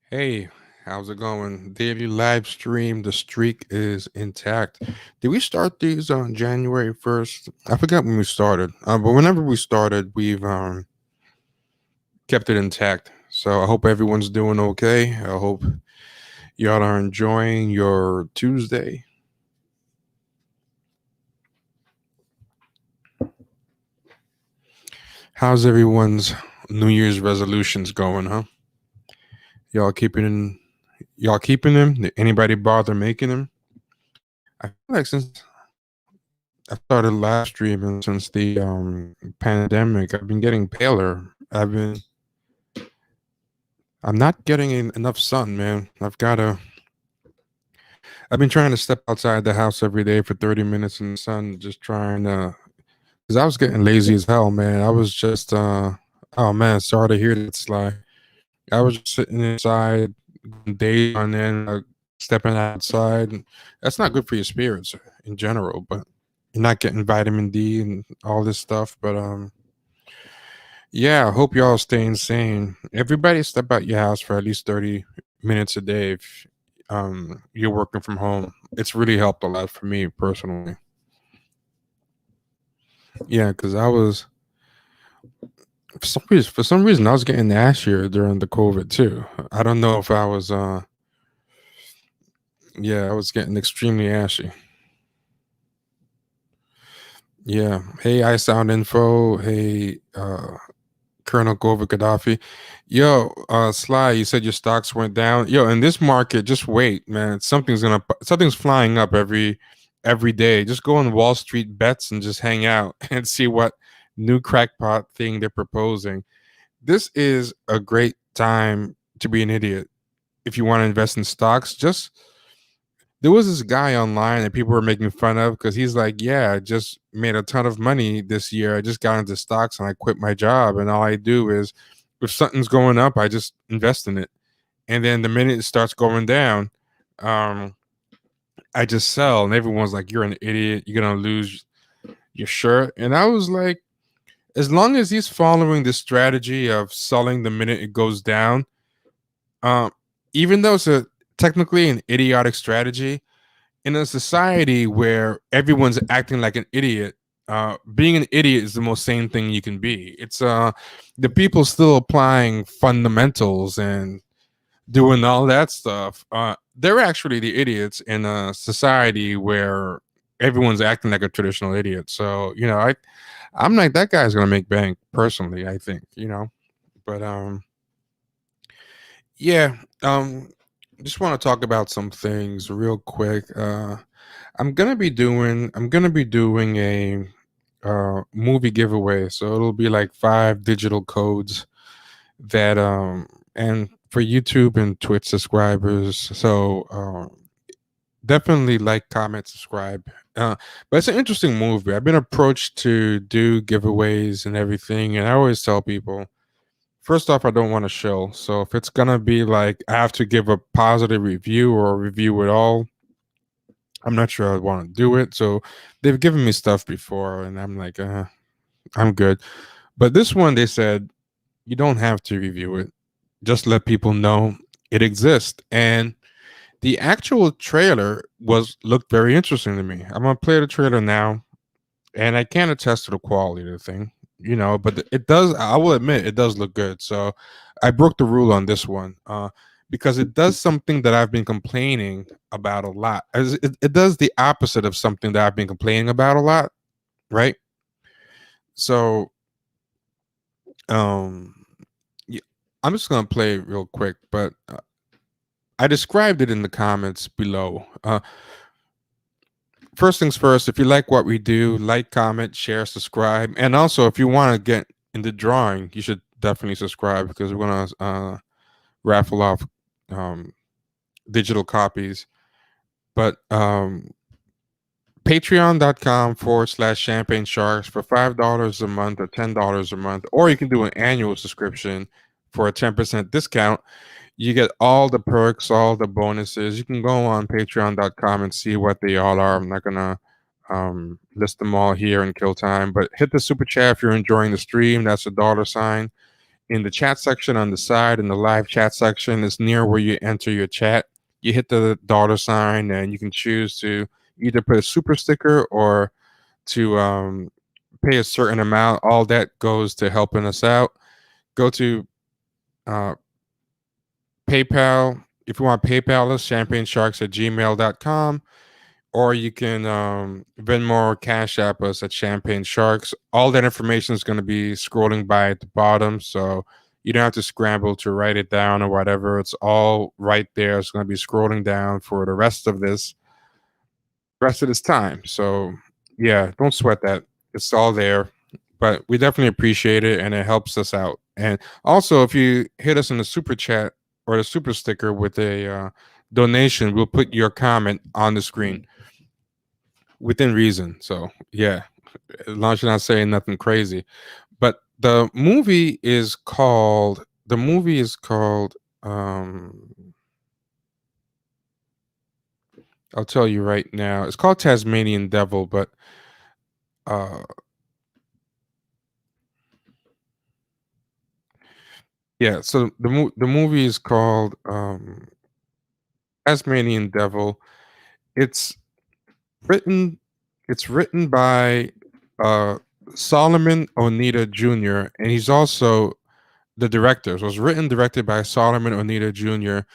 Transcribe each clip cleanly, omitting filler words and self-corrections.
Hey, how's it going? Daily live stream. The streak is intact. Did we start these on January 1st? I forgot when we started. But whenever we started, we've kept it intact. So I hope everyone's doing okay. I hope y'all are enjoying your Tuesday. How's everyone's New Year's resolutions going, huh? Y'all keeping y'all keeping them? Did anybody bother making them? I feel like since I started live streaming since the pandemic, I've been getting paler. I'm not getting enough sun, man. I've been trying to step outside the house every day for 30 minutes in the sun, just trying to, because I was getting lazy as hell, man. I was just, oh man, sorry to hear that, Sly. I was just sitting inside days on end, stepping outside. And that's not good for your spirits in general, but you're not getting vitamin D and all this stuff. But yeah, I hope y'all staying sane. Everybody step out your house for at least 30 minutes a day if you're working from home. It's really helped a lot for me personally. Yeah, because I was for some reason I was getting ashier during the COVID too. I don't know if I was yeah, I was getting extremely ashy. Yeah. Hey, I sound info. Hey, Colonel Gover Gaddafi. Yo, Sly, you said your stocks went down. Yo, in this market, just wait, man. Something's flying up every day. Just go on Wall Street bets and just hang out and see what new crackpot thing they're proposing. This is a great time to be an idiot. If you want to invest in stocks, just there was this guy online that people were making fun of because he's like, yeah, I just made a ton of money this year. I just got into stocks and I quit my job. And all I do is if something's going up, I just invest in it. And then the minute it starts going down, um, I just sell. And everyone's like, you're an idiot. You're going to lose your shirt. And I was like, as long as he's following the strategy of selling the minute it goes down, um, even though it's technically an idiotic strategy, in a society where everyone's acting like an idiot, being an idiot is the most sane thing you can be. It's the people still applying fundamentals and doing all that stuff. They're actually the idiots in a society where everyone's acting like a traditional idiot. So I'm like that guy's gonna make bank personally. I think but yeah. Just want to talk about some things real quick. I'm gonna be doing a movie giveaway, so it'll be like 5 digital codes that and for YouTube and Twitch subscribers. So definitely like, comment, subscribe. But it's an interesting movie. I've been approached to do giveaways and everything, and I always tell people, first off, I don't want to show. So if it's gonna be like I have to give a positive review or a review at all, I'm not sure I want to do it. So they've given me stuff before, and I'm like, I'm good. But this one, they said you don't have to review it. Just let people know it exists. And the actual trailer was looked very interesting to me. I'm gonna play the trailer now, and I can't attest to the quality of the thing, but it does. I will admit it does look good. So I broke the rule on this one. Because it does something that I've been complaining about a lot. It does the opposite of something that I've been complaining about a lot, right? So, um, yeah, I'm just gonna play it real quick, but I described it in the comments below. First things first, if you like what we do, like, comment, share, subscribe, and also if you want to get in the drawing, you should definitely subscribe because we're gonna raffle off um, digital copies. But patreon.com/champagne sharks for $5 a month or $10 a month, or you can do an annual subscription for a 10% discount. You get all the perks, all the bonuses. You can go on patreon.com and see what they all are. I'm not gonna list them all here and kill time, but hit the super chat if you're enjoying the stream. That's a dollar sign. in the chat section on the side, in the live chat section, is near where you enter your chat. You hit the dollar sign, and you can choose to either put a super sticker or to pay a certain amount. All that goes to helping us out. Go to uh, PayPal. If you want PayPal us, champagnesharks@gmail.com, or you can Venmo or Cash App us at Champagne Sharks. All that information is going to be scrolling by at the bottom, so you don't have to scramble to write it down or whatever. It's all right there. It's going to be scrolling down for the rest of this time. So yeah, don't sweat that. It's all there. But we definitely appreciate it, and it helps us out. And also, if you hit us in the super chat or the super sticker with a donation, we'll put your comment on the screen within reason. So yeah, as long as you're not saying nothing crazy. But the movie is called I'll tell you right now. It's called Tasmanian Devil, but uh yeah, so the movie is called Tasmanian Devil. It's written it's written by uh Solomon Onita Jr., and he's also the director. So it was written directed by Solomon Onita Jr.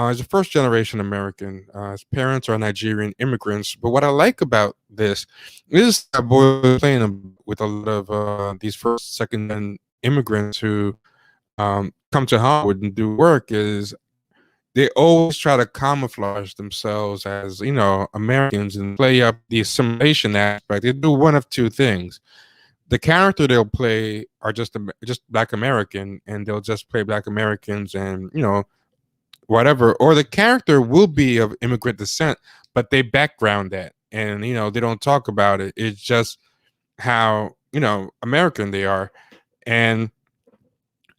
He's a first generation American. His parents are Nigerian immigrants. But what I like about this is that boy was playing with a lot of these first, second gen immigrants who come to Hollywood and do work. Is they always try to camouflage themselves as, Americans and play up the assimilation aspect. They do one of two things: the character they'll play are just Black American, and they'll just play Black Americans, and whatever. Or the character will be of immigrant descent, but they background that, and they don't talk about it. It's just how American they are. And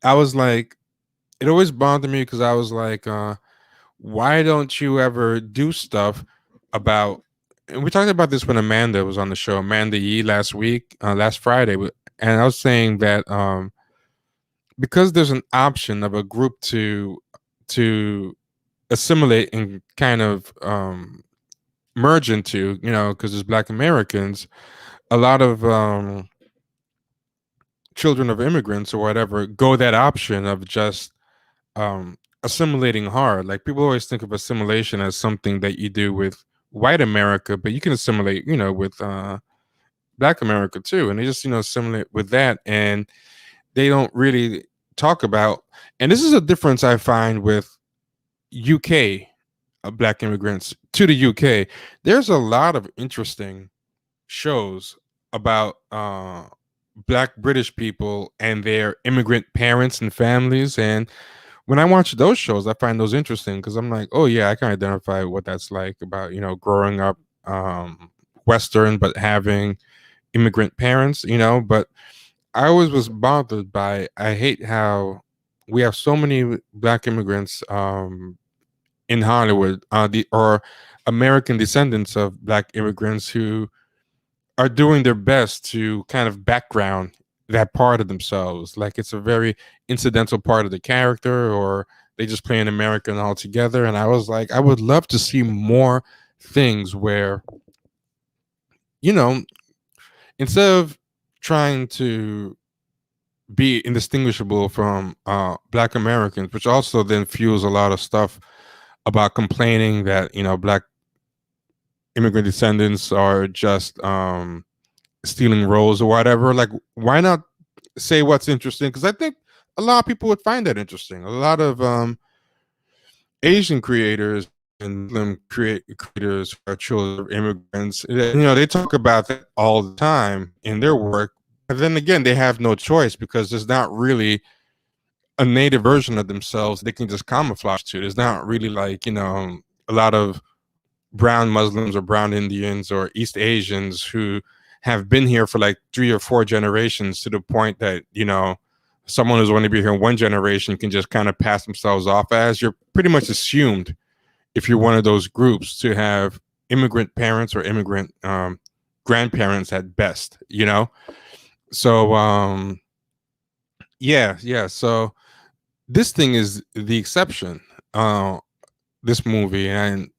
I was like, it always bothered me because I was like, why don't you ever do stuff about? And we talked about this when Amanda was on the show, Amanda Yee, last Friday, and I was saying that because there's an option of a group to assimilate and kind of merge into, because there's Black Americans, a lot of children of immigrants or whatever go that option of just assimilating hard. Like, people always think of assimilation as something that you do with white America, but you can assimilate, with Black America too, and they just assimilate with that, and they don't really talk about. And this is a difference I find with UK Black immigrants to the UK. There's a lot of interesting shows about Black British people and their immigrant parents and families. And when I watch those shows, I find those interesting because I'm like, oh yeah, I can identify what that's like about, growing up Western but having immigrant parents, But I always was bothered by, I hate how we have so many Black immigrants in Hollywood, or American descendants of Black immigrants who are doing their best to kind of background that part of themselves, like it's a very incidental part of the character, or they just play an American altogether. And I was like, I would love to see more things where, you know, instead of trying to be indistinguishable from Black Americans, which also then fuels a lot of stuff about complaining that Black immigrant descendants are just stealing roles or whatever. Like, why not say what's interesting? Because I think a lot of people would find that interesting. A lot of Asian creators and Muslim creators who are children of immigrants, they talk about that all the time in their work. But then again, they have no choice because there's not really a native version of themselves they can just camouflage to. There's not really, like, a lot of brown Muslims or brown Indians or East Asians who have been here for like 3 or 4 generations, to the point that, someone who's only been here 1 generation can just kind of pass themselves off as. You're pretty much assumed, if you're one of those groups, to have immigrant parents or immigrant grandparents at best, So Yeah. So this thing is the exception. This movie, and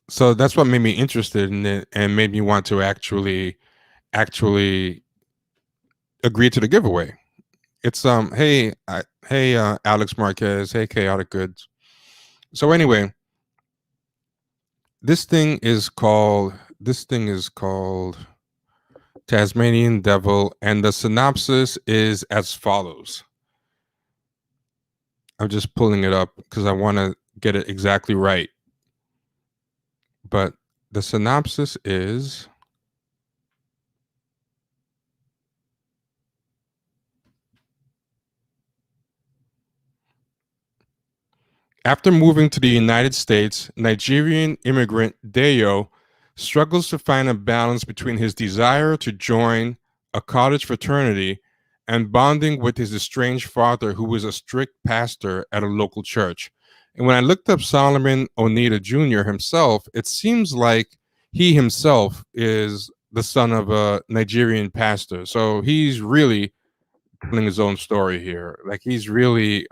so that's what made me interested in it and made me want to actually agree to the giveaway. It's Alex Marquez, hey Chaotic Goods. So anyway, this thing is called Tasmanian Devil, and the synopsis is as follows. I'm just pulling it up because I want to get it exactly right. But the synopsis is: after moving to the United States, Nigerian immigrant Dayo struggles to find a balance between his desire to join a college fraternity and bonding with his estranged father, who was a strict pastor at a local church. And when I looked up Solomon Onita Jr. himself, it seems like he himself is the son of a Nigerian pastor. So he's really telling his own story here. Like he's really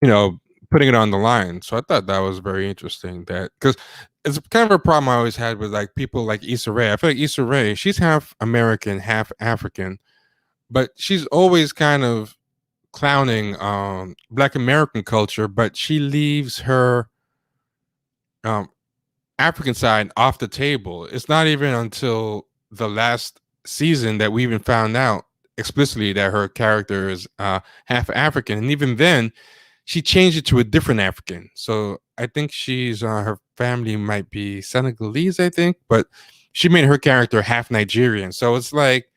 you know, putting it on the line. So I thought that was very interesting. That because it's kind of a problem I always had with like people like Issa Rae. I feel like Issa Rae, she's half American, half African, but she's always kind of clowning Black American culture, but she leaves her um, African side off the table. It's not even until the last season that we even found out explicitly that her character is half African, and even then, she changed it to a different African. So I think she's her family might be Senegalese, I think, but she made her character half Nigerian. So it's like,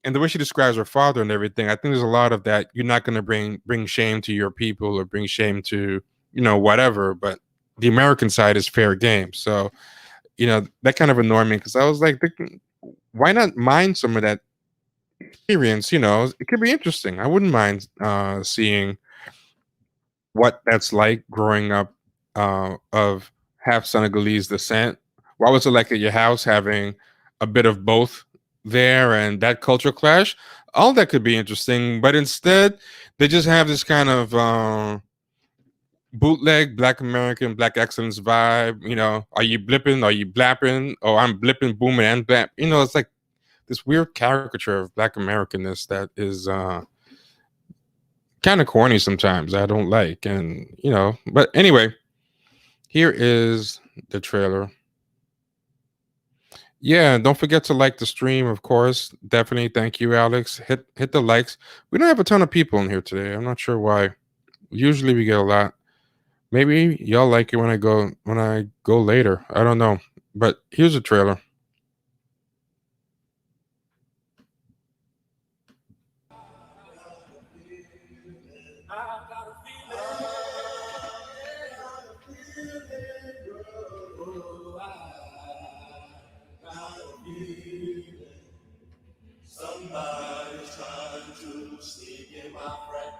and the way she describes her father and everything, I think there's a lot of that. You're not going to bring shame to your people or bring shame to whatever, but the American side is fair game. So that kind of annoyed me because I was like, thinking, why not mind some of that experience? It could be interesting. I wouldn't mind seeing what that's like growing up of half Senegalese descent. What was it like at your house having a bit of both there and that culture clash? All that could be interesting, but instead they just have this kind of bootleg Black American Black excellence vibe. Are you blipping? Are you blapping? Oh, I'm blipping, booming, and blap. It's like this weird caricature of Black Americanness that is kind of corny sometimes. I don't like, and but anyway, here is the trailer. Yeah, don't forget to like the stream, of course. Definitely, thank you, Alex. Hit the likes. We don't have a ton of people in here today. I'm not sure why. Usually we get a lot. Maybe y'all like it when I go later. I don't know. But here's a trailer. Somebody's trying to sneak in my friend,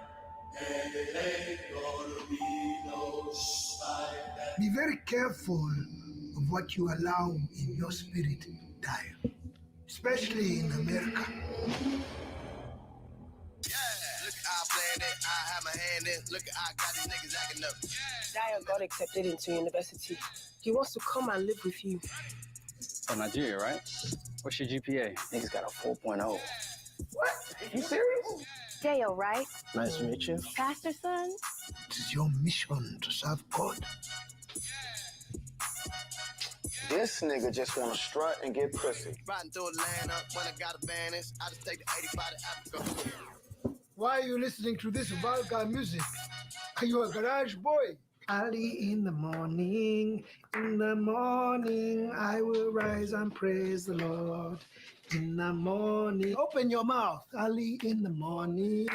and it ain't gonna be no like that. Be very careful of what you allow in your spirit, Dayo. Especially in America. Look, I planned it, I have my hand in. Look, I got these niggas acting up. Dayo got accepted into university. He wants to come and live with you. From Nigeria, right? What's your GPA? Niggas got a 4.0. What? You serious? Dayo, right? Nice to meet you. Pastor son? It is your mission to serve God. This nigga just wanna strut and get pussy. Riding through Atlanta when I got a vanish. I just take the 85 to Africa. Why are you listening to this vulgar music? Are you a garage boy? Early in the morning, I will rise and praise the Lord. In the morning, open your mouth. Early in the morning.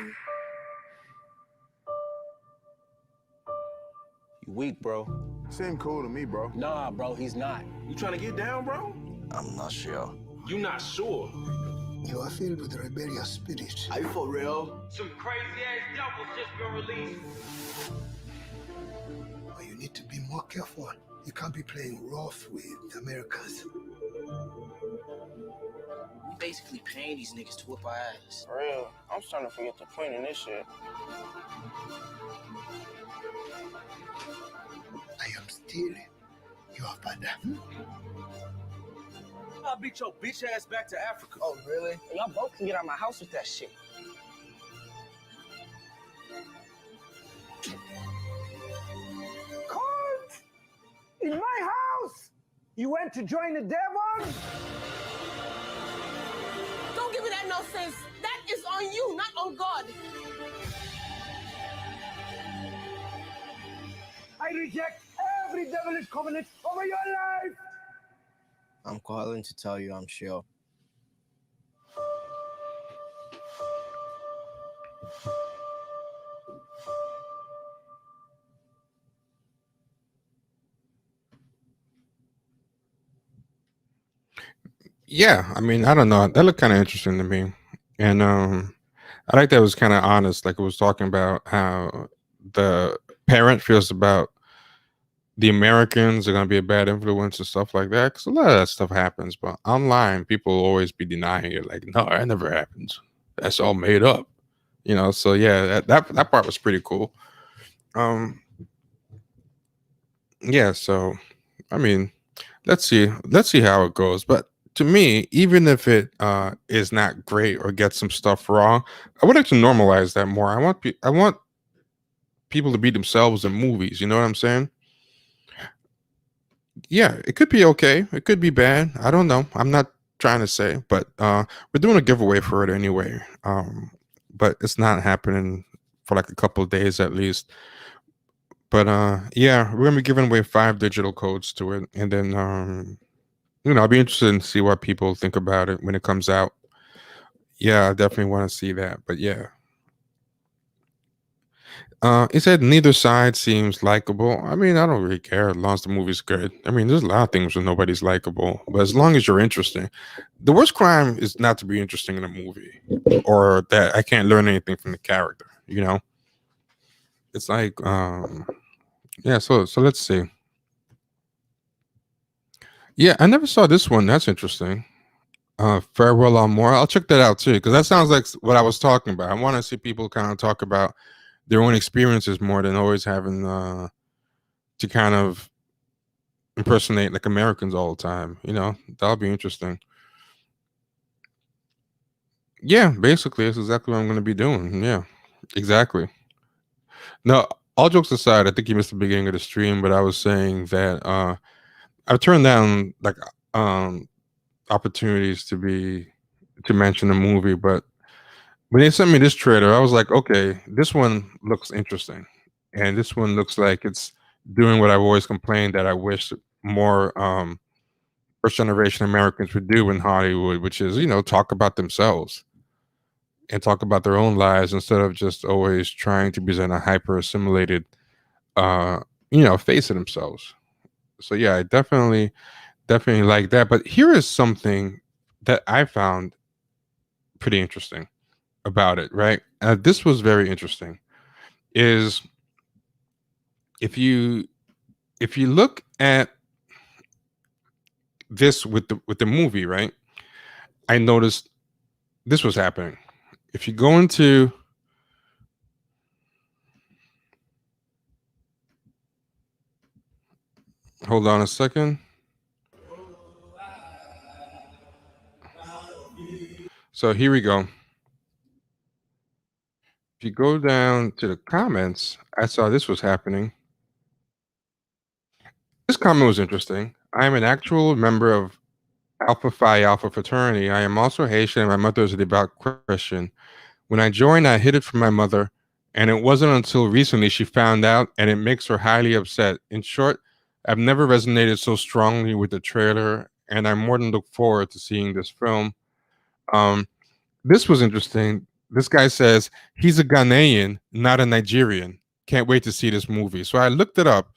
You weak, bro. Seem cool to me, bro. Nah, bro, he's not. You trying to get down, bro? I'm not sure. You not sure? You are filled with rebellious spirit. Are you for real? Some crazy ass devils just been released. But you need to be more careful. You can't be playing rough with Americans. basically paying these niggas to whip our ass. For real, I'm starting to forget the point in this shit. I am still your father. I'll beat your bitch ass back to Africa. Oh, really? Y'all both can get out of my house with that shit. Colt! In my house! You went to join the devil? Don't give me that nonsense. That is on you, not on God. I reject every devilish covenant over your life! I'm calling to tell you I'm sure. Yeah, I mean, I don't know. That looked kind of interesting to me, and I like that it was kind of honest. Like it was talking about how the parent feels about the Americans are going to be a bad influence and stuff like that. Because a lot of that stuff happens, but online, people will always be denying it. Like, no, that never happens. That's all made up. You know. So yeah, that part was pretty cool. Um, yeah. So, I mean, let's see how it goes. But to me, even if it is not great or gets some stuff wrong, I would like to normalize that more. I want people to be themselves in movies. You know what I'm saying? Yeah, it could be okay. It could be bad. I don't know. I'm not trying to say, but we're doing a giveaway for it anyway. But it's not happening for like a couple of days at least. But yeah, we're gonna be giving away 5 digital codes to it, and then I'll be interested in see what people think about it when it comes out. Yeah, I definitely want to see that. But yeah. It said neither side seems likable. I mean, I don't really care as long as the movie's good. I mean, there's a lot of things where nobody's likable, but as long as you're interesting. The worst crime is not to be interesting in a movie, or that I can't learn anything from the character. You know, it's like, yeah. So let's see. Yeah, I never saw this one. That's interesting. Farewell on More. I'll check that out too, because that sounds like what I was talking about. I want to see people kind of talk about their own experiences more than always having to kind of impersonate like Americans all the time. You know, that'll be interesting. Yeah, basically, that's exactly what I'm going to be doing. Yeah, exactly. No, all jokes aside, I think you missed the beginning of the stream, but I was saying that I've turned down like opportunities to mention a movie, but when they sent me this trailer, I was like, okay, this one looks interesting. And this one looks like it's doing what I've always complained that I wish more first generation Americans would do in Hollywood, which is, talk about themselves and talk about their own lives instead of just always trying to present a hyper assimilated face of themselves. So yeah, I definitely like that. But here is something that I found pretty interesting about it, right? This was very interesting. Is if you look at this with the movie, right? I noticed this was happening. If you go into hold on a second. So here we go. If you go down to the comments, I saw this was happening. This comment was interesting. I am an actual member of Alpha Phi Alpha fraternity. I am also Haitian and my mother is a devout Christian. When I joined, I hid it from my mother, and it wasn't until recently she found out, and it makes her highly upset. In short, I've never resonated so strongly with the trailer, and I more than look forward to seeing this film. This was interesting. This guy says he's a Ghanaian, not a Nigerian. Can't wait to see this movie. So I looked it up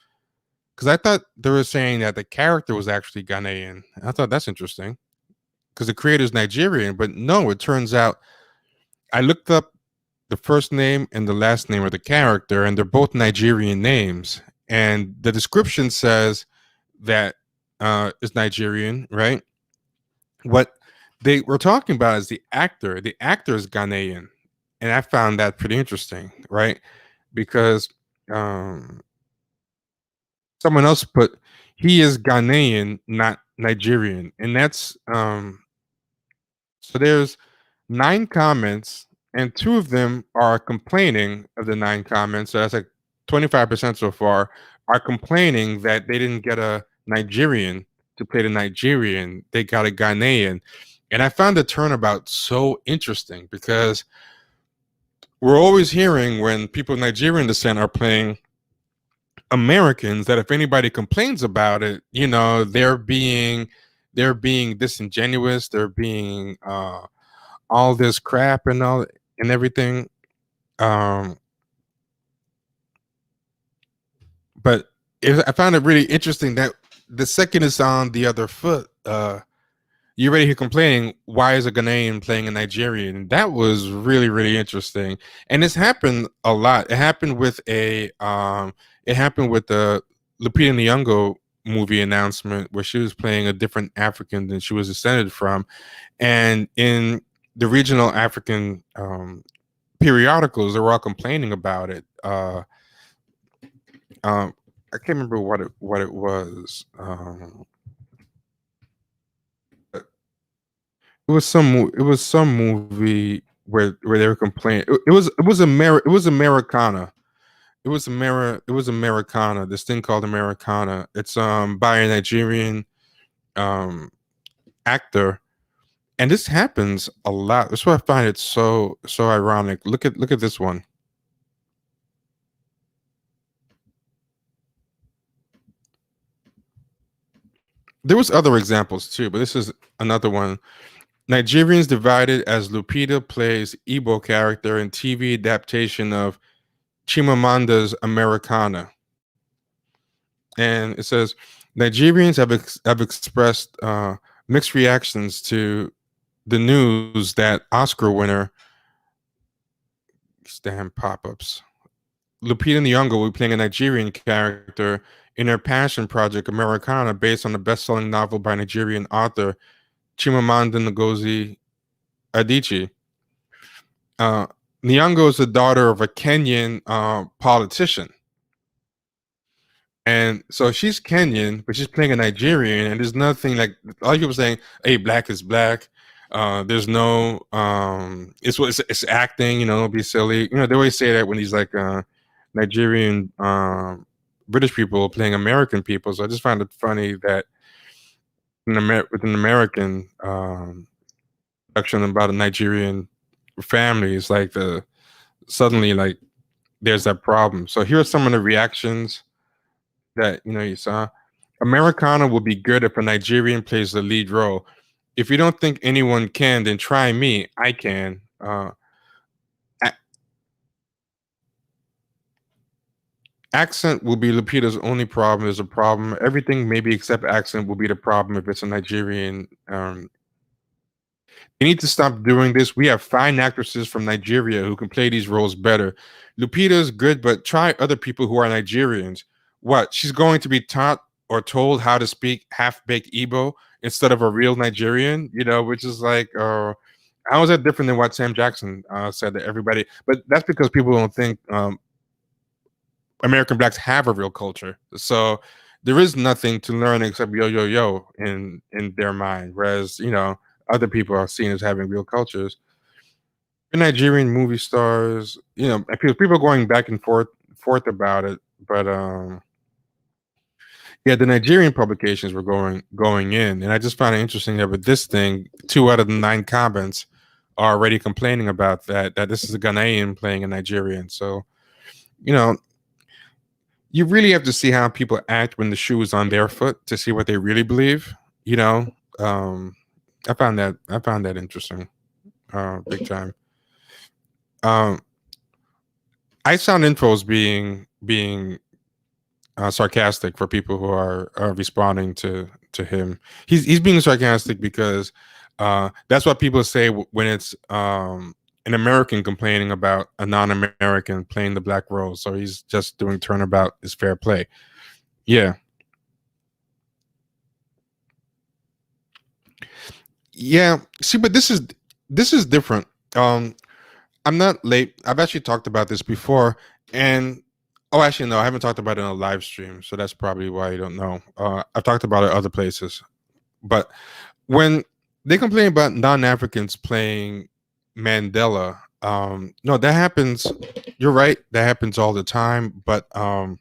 because I thought they were saying that the character was actually Ghanaian. I thought that's interesting because the creator's Nigerian, but no, it turns out I looked up the first name and the last name of the character, and they're both Nigerian names. And the description says that it's Nigerian, right? What they were talking about is the actor. The actor is Ghanaian, and I found that pretty interesting, right? Because um, someone else put he is Ghanaian, not Nigerian, and that's so there's 9 comments, and 2 of them are complaining of the 9 comments. So that's like 25% so far are complaining that they didn't get a Nigerian to play the Nigerian. They got a Ghanaian. And I found the turnabout so interesting because we're always hearing when people of Nigerian descent are playing Americans that if anybody complains about it, you know, they're being disingenuous, they're being all this crap and all and everything. Um, but I found it really interesting that the second is on the other foot. You already hear complaining, why is a Ghanaian playing a Nigerian? That was really, really interesting. And this happened a lot. It happened with the Lupita Nyong'o movie announcement where she was playing a different African than she was descended from. And in the regional African periodicals, they were all complaining about it. I can't remember what it was. It was some movie where they were complaining. It was Americana. It was Americana. This thing called Americana. It's by a Nigerian um actor, and this happens a lot. That's why I find it so ironic. Look at this one. There was other examples too, but this is another one. Nigerians divided as Lupita plays Igbo character in TV adaptation of Chimamanda's Americana. And it says Nigerians have expressed mixed reactions to the news that Oscar winner damn pop-ups Lupita Nyong'o will be playing a Nigerian character in her passion project Americana, based on the best-selling novel by Nigerian author Chimamanda Ngozi Adichie. Nyong'o is the daughter of a Kenyan politician. And so she's Kenyan, but she's playing a Nigerian, and there's nothing like a lot of people saying, "Hey, black is black." There's no, it's acting. You know, don't be silly. You know, they always say that when these like Nigerian British people playing American people. So I just find it funny that with an American production about a Nigerian family, it's like suddenly like there's that problem. So here are some of the reactions that you saw. Americana would be good if a Nigerian plays the lead role. If you don't think anyone can, then try me. I can. Accent will be Lupita's only problem. There's a problem. Everything maybe except accent will be the problem if it's a Nigerian. They need to stop doing this. We have fine actresses from Nigeria who can play these roles better. Lupita is good, but try other people who are Nigerians. What? She's going to be taught or told how to speak half-baked Igbo instead of a real Nigerian, which is like, how is that different than what Sam Jackson said to everybody? But that's because people don't think American blacks have a real culture. So there is nothing to learn except yo, yo, yo in their mind. Whereas, other people are seen as having real cultures. Nigerian movie stars, people going back and forth about it, but yeah, the Nigerian publications were going in, and I just found it interesting that with this thing, 2 out of the 9 comments are already complaining about that this is a Ghanaian playing a Nigerian. So, you really have to see how people act when the shoe is on their foot to see what they really believe. I found that interesting, big time. I sound info is being sarcastic for people who are responding to him. He's being sarcastic because that's what people say when it's an American complaining about a non-American playing the black role. So he's just doing turnabout is fair play. Yeah. Yeah. See, but this is different. I'm not late. I've actually talked about this before, and oh, actually, no, I haven't talked about it on a live stream, so that's probably why you don't know. I've talked about it other places, but when they complain about non-Africans playing Mandela, no, that happens. You're right, that happens all the time, but a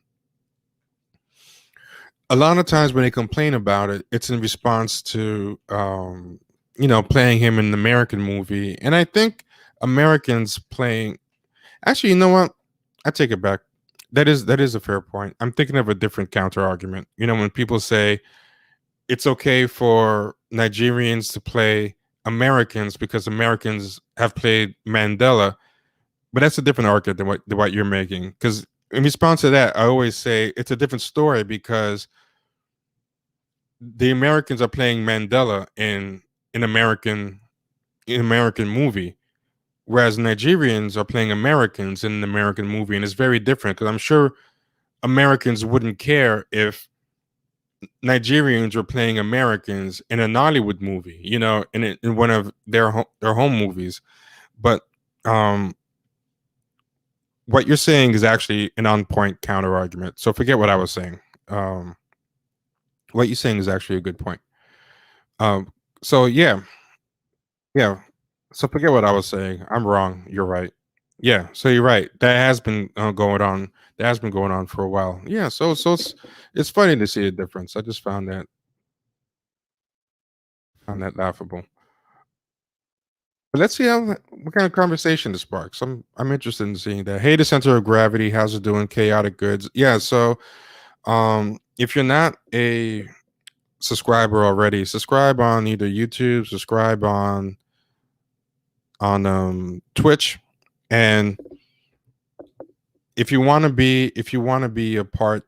lot of times when they complain about it, it's in response to playing him in an American movie, and I think Americans playing. Actually, you know what? I take it back. That is a fair point. I'm thinking of a different counter argument. When people say it's okay for Nigerians to play Americans because Americans have played Mandela, but that's a different argument than what you're making. Because in response to that, I always say it's a different story because the Americans are playing Mandela in an American movie, whereas Nigerians are playing Americans in an American movie, and it's very different. Because I'm sure Americans wouldn't care if Nigerians were playing Americans in a Nollywood movie, in one of their home movies. But um, what you're saying is actually an on point counter argument. So forget what I was saying. Um, what you're saying is actually a good point. So yeah. So forget what I was saying. I'm wrong. You're right. Yeah. So you're right. That has been going on. That has been going on for a while. Yeah. So it's funny to see a difference. I just found that laughable. But let's see what kind of conversation this sparks. I'm interested in seeing that. Hey, the center of gravity, how's it doing? Chaotic goods. Yeah, so if you're not a subscriber already, subscribe on either YouTube, subscribe on Twitch, and if you want to be a part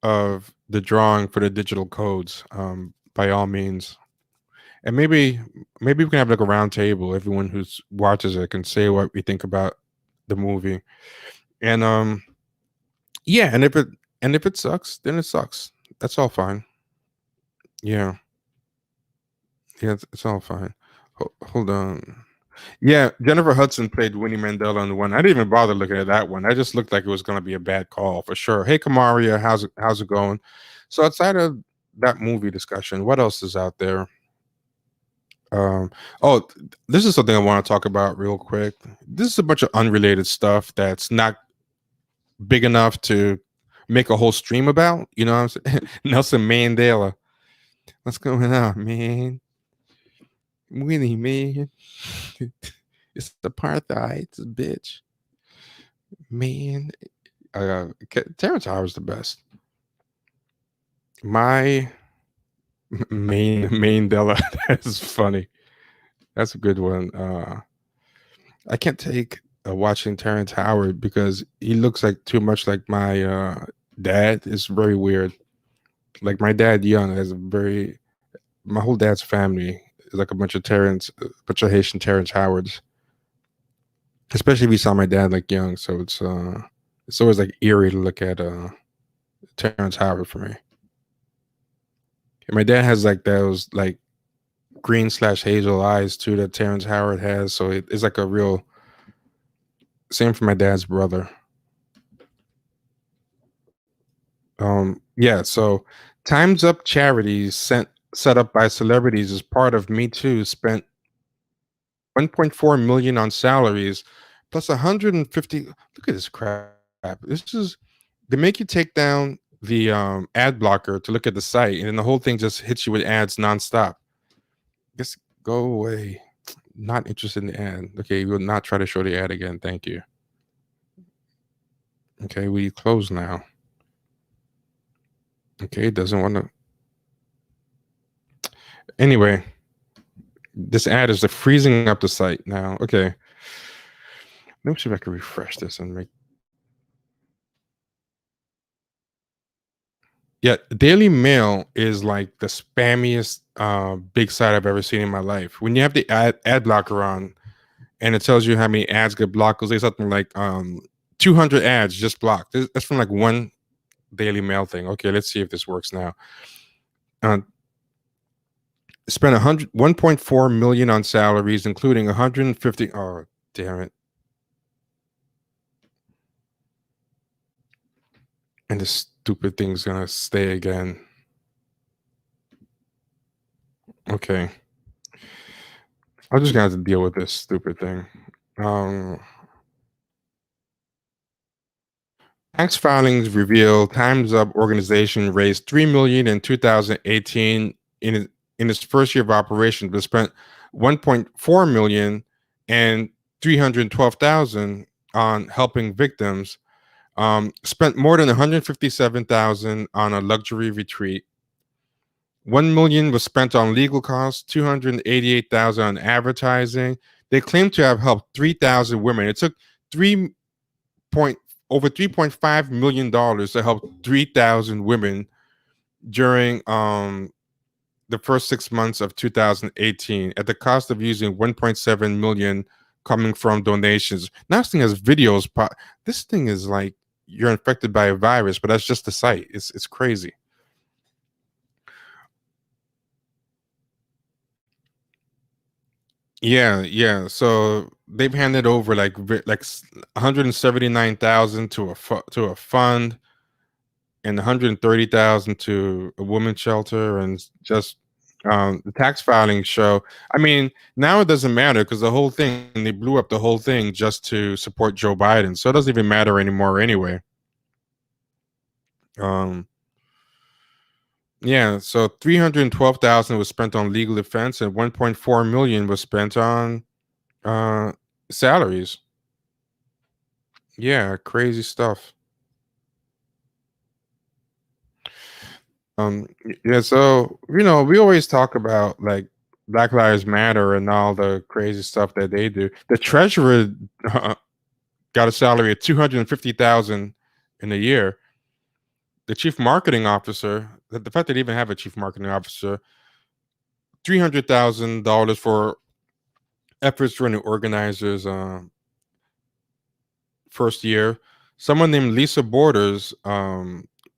of the drawing for the digital codes, by all means. And maybe we can have like a round table. Everyone who watches it can say what we think about the movie. And yeah, and if it sucks, then it sucks. That's all fine. Yeah. Yeah, it's all fine. Hold on. Yeah, Jennifer Hudson played Winnie Mandela on the one. I didn't even bother looking at that one. I just looked like it was going to be a bad call for sure. Hey, Kamaria, how's it going? So outside of that movie discussion, what else is out there? Um, oh, this is something I want to talk about real quick. This is a bunch of unrelated stuff that's not big enough to make a whole stream about. You know what I'm saying? Nelson Mandela. What's going on, man? Winnie, man. It's apartheid, it's a bitch. Man. Terrence Howard's the best. My Mandela. That's funny. That's a good one. I can't take watching Terrence Howard because he looks like too much like my dad. It's very weird. Like my dad, young, has my whole dad's family is like a bunch of Haitian Terrence Howards. Especially if you saw my dad like young, so it's always like eerie to look at Terrence Howard for me. And my dad has like those like green/hazel eyes too that Terrence Howard has, so it's like a real same for my dad's brother. Yeah, so Time's Up charities set up by celebrities as part of Me Too spent 1.4 million on salaries plus 150. Look at this crap. This is they make you take down the ad blocker to look at the site, and then the whole thing just hits you with ads nonstop. Just go away. Not interested in the ad. Okay, we will not try to show the ad again. Thank you. Okay, we close now. Okay, doesn't want to. Anyway, this ad is freezing up the site now. Okay, let me see if I can refresh this and make. Yeah, Daily Mail is like the spammiest big site I've ever seen in my life. When you have the ad blocker on, and it tells you how many ads get blocked, because there's something like 200 ads just blocked. That's from like one Daily Mail thing. Okay, let's see if this works now. spent 1.4 million on salaries, including 150. Oh, damn it. And this stupid thing's gonna stay again. Okay. I'm just gonna have to deal with this stupid thing. Tax filings reveal Time's Up organization raised $3 million in 2018 in its first year of operation, but spent 1.4 million and 312,000 on helping victims. Spent more than 157,000 on a luxury retreat. 1 million was spent on legal costs, 288,000 on advertising. They claim to have helped 3,000 women. It took over $3.5 million to help 3,000 women during the first 6 months of 2018 at the cost of using 1.7 million coming from donations. Now this thing has videos. This thing is like you're infected by a virus, but that's just the site. It's crazy. Yeah. So they've handed over like 179,000 to a fund, and 130,000 to a women's shelter, and just the tax filings show. I mean, now it doesn't matter because they blew up the whole thing just to support Joe Biden, so it doesn't even matter anymore anyway. Yeah, so 312,000 was spent on legal defense, and 1.4 million was spent on salaries. Yeah, crazy stuff. Yeah, so we always talk about like Black Lives Matter and all the crazy stuff that they do. The treasurer got a salary of 250,000 in a year. The chief marketing officer, the fact that they even have a chief marketing officer, $300,000 for efforts during the organizer's first year. Someone named Lisa Borders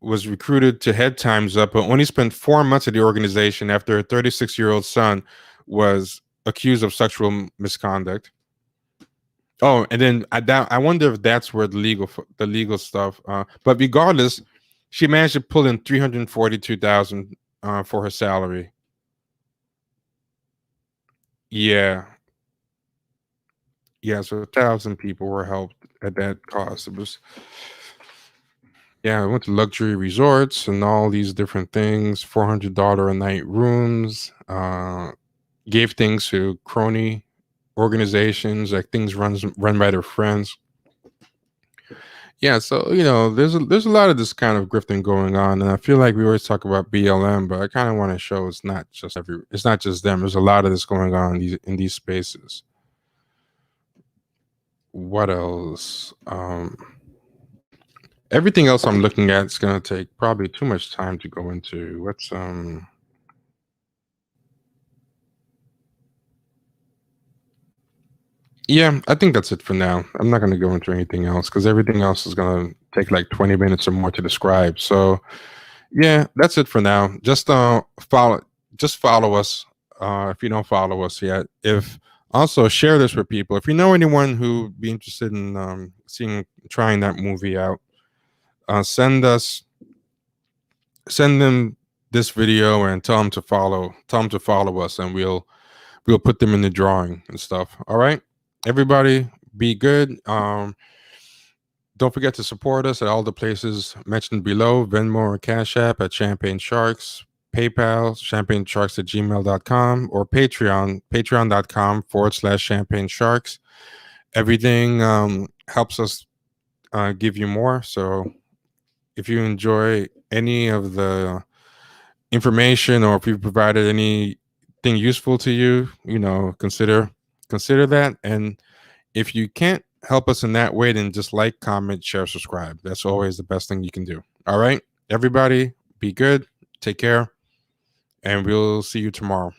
was recruited to head Time's Up, but only spent 4 months at the organization after her 36-year-old son was accused of sexual misconduct. Oh, and then I wonder if that's where the legal stuff. But regardless, she managed to pull in 342,000 for her salary. Yeah, so 1,000 people were helped at that cost. It was. Yeah, I went to luxury resorts and all these different things, $400 a night rooms, gave things to crony organizations, like things run by their friends. Yeah, so there's a lot of this kind of grifting going on, and I feel like we always talk about BLM, but I kind of want to show it's not just them. There's a lot of this going on in these spaces. What else? Everything else I'm looking at is going to take probably too much time to go into. What's Yeah, I think that's it for now. I'm not going to go into anything else because everything else is going to take like 20 minutes or more to describe. So, yeah, that's it for now. Just follow us if you don't follow us yet. If also share this with people. If you know anyone who would be interested in trying that movie out, send them this video and tell them to follow us, and we'll put them in the drawing and stuff. All right, everybody, be good. Don't forget to support us at all the places mentioned below: Venmo or Cash App at Champagne Sharks, PayPal, champagnesharks@gmail.com, or Patreon, patreon.com/Champagne Sharks. Everything helps us give you more. So if you enjoy any of the information, or if we provided anything useful to you, consider that. And if you can't help us in that way, then just like, comment, share, subscribe. That's always the best thing you can do. All right, everybody, be good, take care, and we'll see you tomorrow.